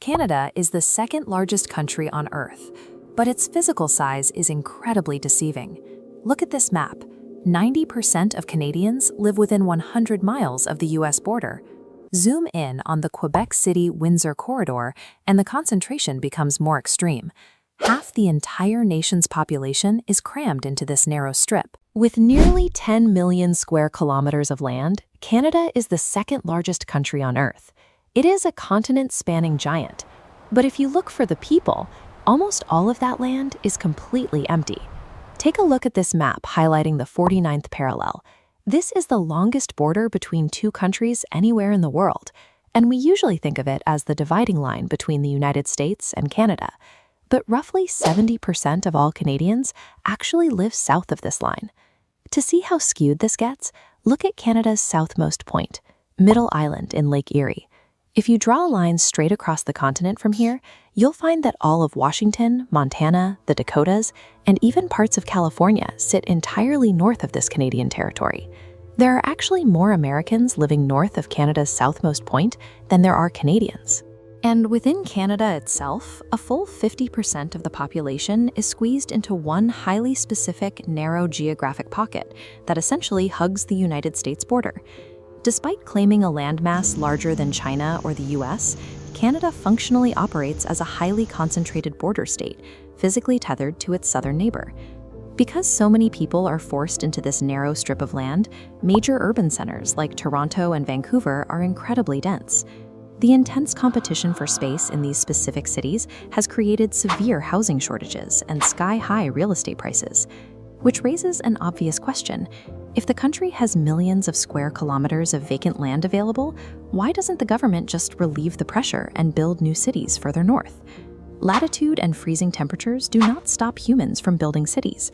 Canada is the second largest country on Earth, but its physical size is incredibly deceiving. Look at this map. 90% of Canadians live within 100 miles of the US border. Zoom in on the Quebec City-Windsor corridor, and the concentration becomes more extreme. Half the entire nation's population is crammed into this narrow strip. With nearly 10 million square kilometers of land, Canada is the second largest country on Earth. It is a continent-spanning giant. But if you look for the people, almost all of that land is completely empty. Take a look at this map highlighting the 49th parallel. This is the longest border between two countries anywhere in the world, and we usually think of it as the dividing line between the United States and Canada. But roughly 70% of all Canadians actually live south of this line. To see how skewed this gets, look at Canada's southmost point, Middle Island in Lake Erie. If you draw a line straight across the continent from here, you'll find that all of Washington, Montana, the Dakotas, and even parts of California sit entirely north of this Canadian territory. There are actually more Americans living north of Canada's southmost point than there are Canadians. And within Canada itself, a full 50% of the population is squeezed into one highly specific, narrow geographic pocket that essentially hugs the United States border. Despite claiming a landmass larger than China or the US, Canada functionally operates as a highly concentrated border state, physically tethered to its southern neighbor. Because so many people are forced into this narrow strip of land, major urban centers like Toronto and Vancouver are incredibly dense. The intense competition for space in these specific cities has created severe housing shortages and sky-high real estate prices, which raises an obvious question. If the country has millions of square kilometers of vacant land available, why doesn't the government just relieve the pressure and build new cities further north? Latitude and freezing temperatures do not stop humans from building cities.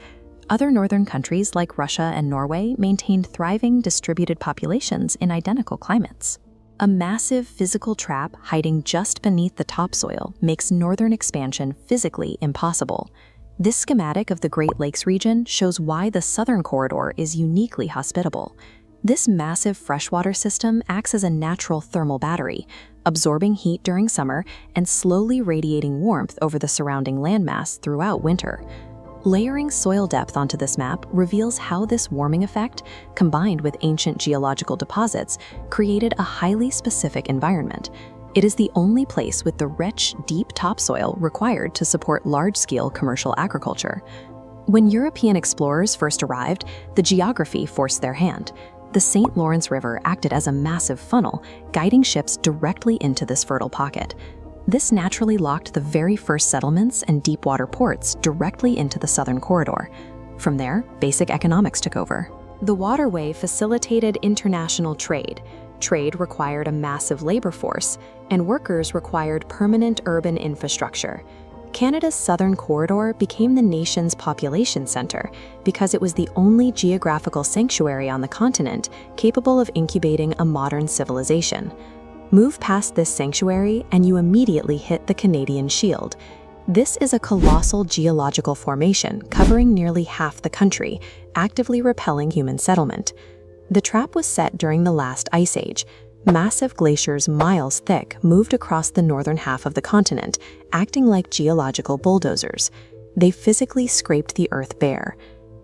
Other northern countries like Russia and Norway maintained thriving distributed populations in identical climates. A massive physical trap hiding just beneath the topsoil makes northern expansion physically impossible. This schematic of the Great Lakes region shows why the southern corridor is uniquely hospitable. This massive freshwater system acts as a natural thermal battery, absorbing heat during summer and slowly radiating warmth over the surrounding landmass throughout winter. Layering soil depth onto this map reveals how this warming effect, combined with ancient geological deposits, created a highly specific environment. It is the only place with the rich, deep topsoil required to support large-scale commercial agriculture. When European explorers first arrived, the geography forced their hand. The St. Lawrence River acted as a massive funnel, guiding ships directly into this fertile pocket. This naturally locked the very first settlements and deep-water ports directly into the southern corridor. From there, basic economics took over. The waterway facilitated international trade. Trade required a massive labor force, and workers required permanent urban infrastructure. Canada's southern corridor became the nation's population center because it was the only geographical sanctuary on the continent capable of incubating a modern civilization. Move past this sanctuary and you immediately hit the Canadian Shield. This is a colossal geological formation covering nearly half the country, actively repelling human settlement. The trap was set during the last ice age. Massive glaciers miles thick moved across the northern half of the continent, acting like geological bulldozers. They physically scraped the earth bare.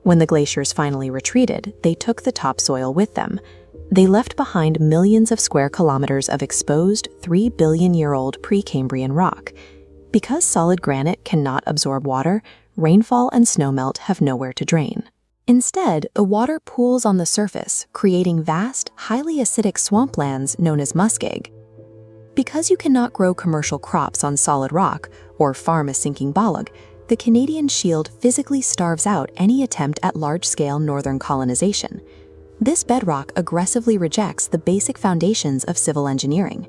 When the glaciers finally retreated, they took the topsoil with them. They left behind millions of square kilometers of exposed 3 billion-year-old Precambrian rock. Because solid granite cannot absorb water, rainfall and snowmelt have nowhere to drain. Instead, the water pools on the surface, creating vast, highly acidic swamplands known as muskeg. Because you cannot grow commercial crops on solid rock or farm a sinking bog, the Canadian Shield physically starves out any attempt at large-scale northern colonization. This bedrock aggressively rejects the basic foundations of civil engineering.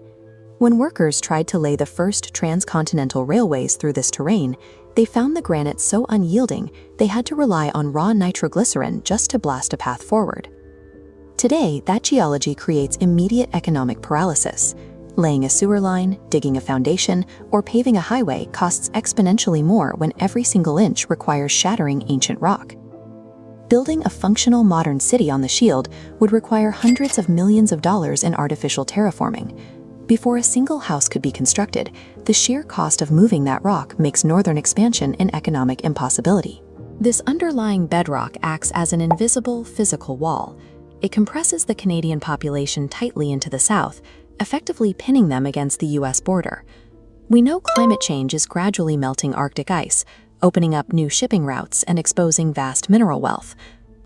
When workers tried to lay the first transcontinental railways through this terrain, they found the granite so unyielding they had to rely on raw nitroglycerin just to blast a path forward. Today, that geology creates immediate economic paralysis. Laying a sewer line, digging a foundation, or paving a highway costs exponentially more when every single inch requires shattering ancient rock. Building a functional modern city on the Shield would require hundreds of millions of dollars in artificial terraforming. Before a single house could be constructed, the sheer cost of moving that rock makes northern expansion an economic impossibility. This underlying bedrock acts as an invisible physical wall. It compresses the Canadian population tightly into the south, effectively pinning them against the US border. We know climate change is gradually melting Arctic ice, opening up new shipping routes and exposing vast mineral wealth.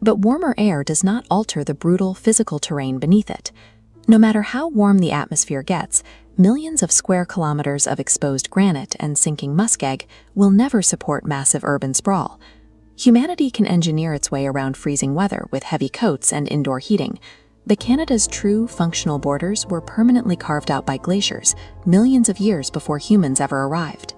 But warmer air does not alter the brutal physical terrain beneath it. No matter how warm the atmosphere gets, millions of square kilometers of exposed granite and sinking muskeg will never support massive urban sprawl. Humanity can engineer its way around freezing weather with heavy coats and indoor heating, but Canada's true functional borders were permanently carved out by glaciers millions of years before humans ever arrived.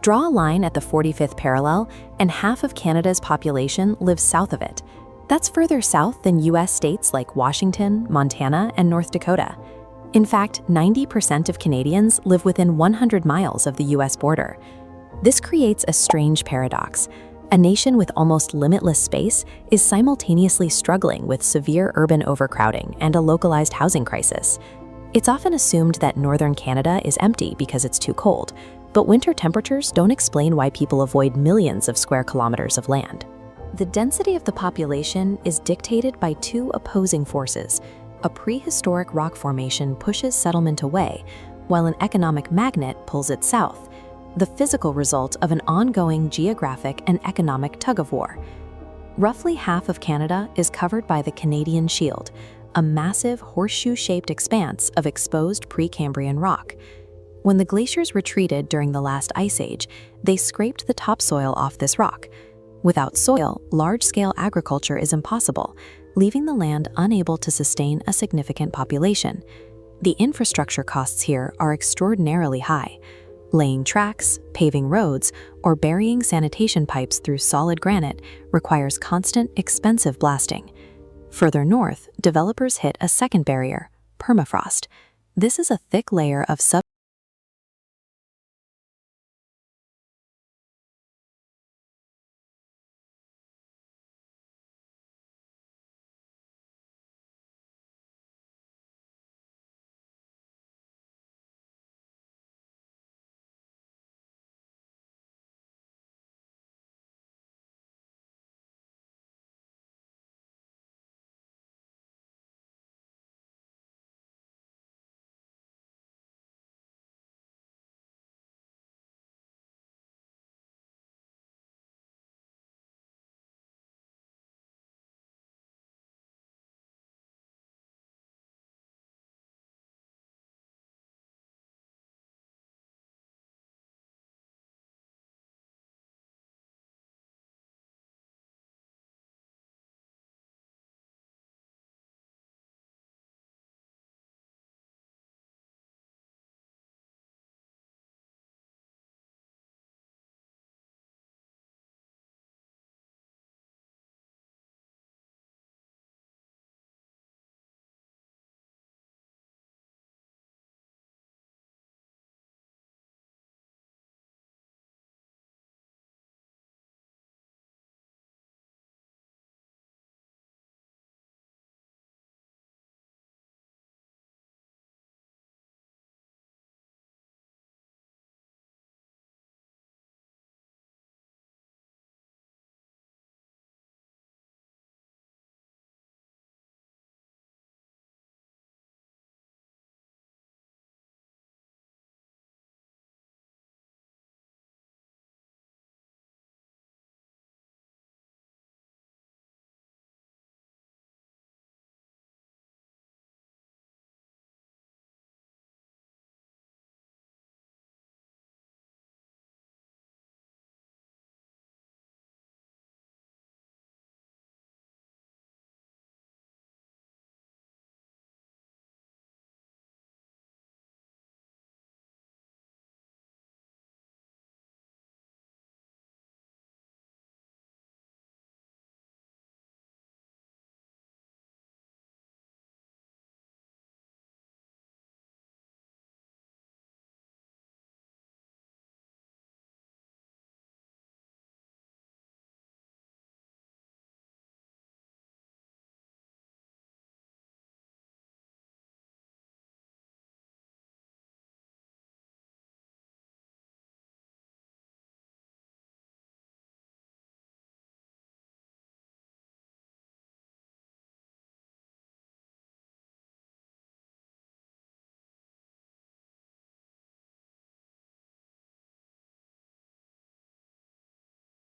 Draw a line at the 45th parallel, and half of Canada's population lives south of it. That's further south than US states like Washington, Montana, and North Dakota. In fact, 90% of Canadians live within 100 miles of the US border. This creates a strange paradox. A nation with almost limitless space is simultaneously struggling with severe urban overcrowding and a localized housing crisis. It's often assumed that northern Canada is empty because it's too cold, but winter temperatures don't explain why people avoid millions of square kilometers of land. The density of the population is dictated by two opposing forces. A prehistoric rock formation pushes settlement away, while an economic magnet pulls it south, the physical result of an ongoing geographic and economic tug-of-war. Roughly half of Canada is covered by the Canadian Shield, a massive horseshoe-shaped expanse of exposed Precambrian rock. When the glaciers retreated during the last ice age, they scraped the topsoil off this rock. Without soil, large-scale agriculture is impossible, leaving the land unable to sustain a significant population. The infrastructure costs here are extraordinarily high. Laying tracks, paving roads, or burying sanitation pipes through solid granite requires constant, expensive blasting. Further north, developers hit a second barrier, permafrost. This is a thick layer of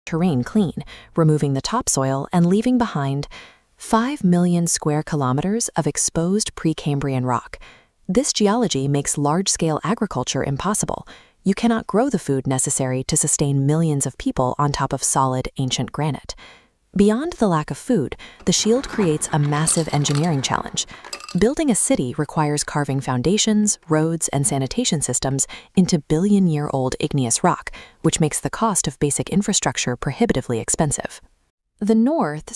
terrain clean, removing the topsoil and leaving behind 5 million square kilometers of exposed Precambrian rock. This geology makes large-scale agriculture impossible. You cannot grow the food necessary to sustain millions of people on top of solid, ancient granite. Beyond the lack of food, the shield creates a massive engineering challenge. Building a city requires carving foundations, roads, and sanitation systems into billion-year-old igneous rock, which makes the cost of basic infrastructure prohibitively expensive. The North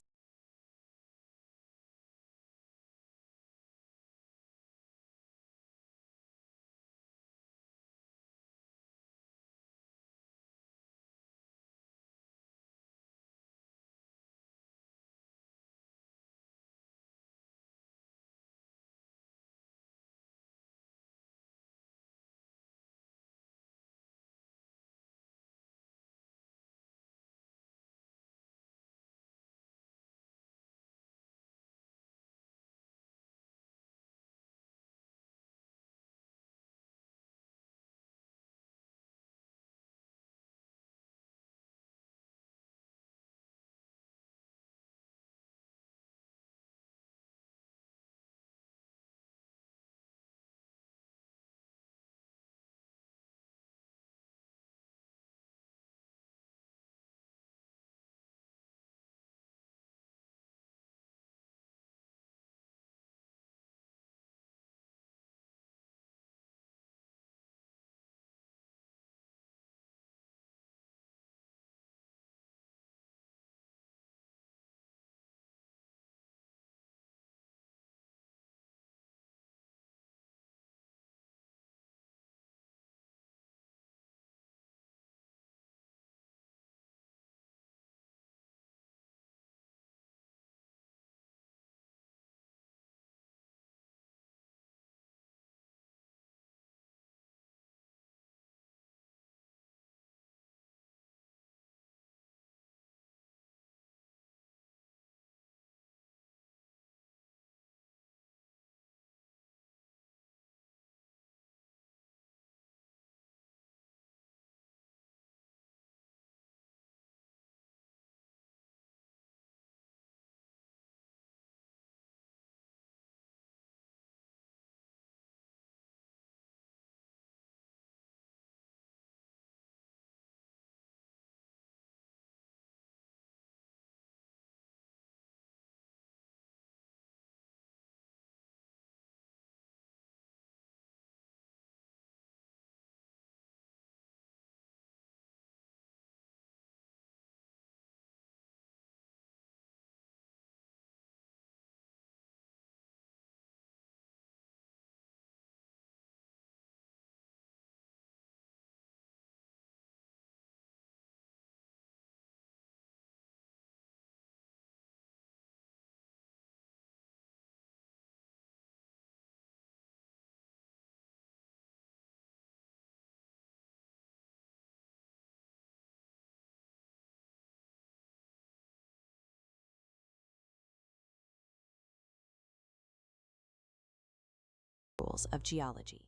rules of geology.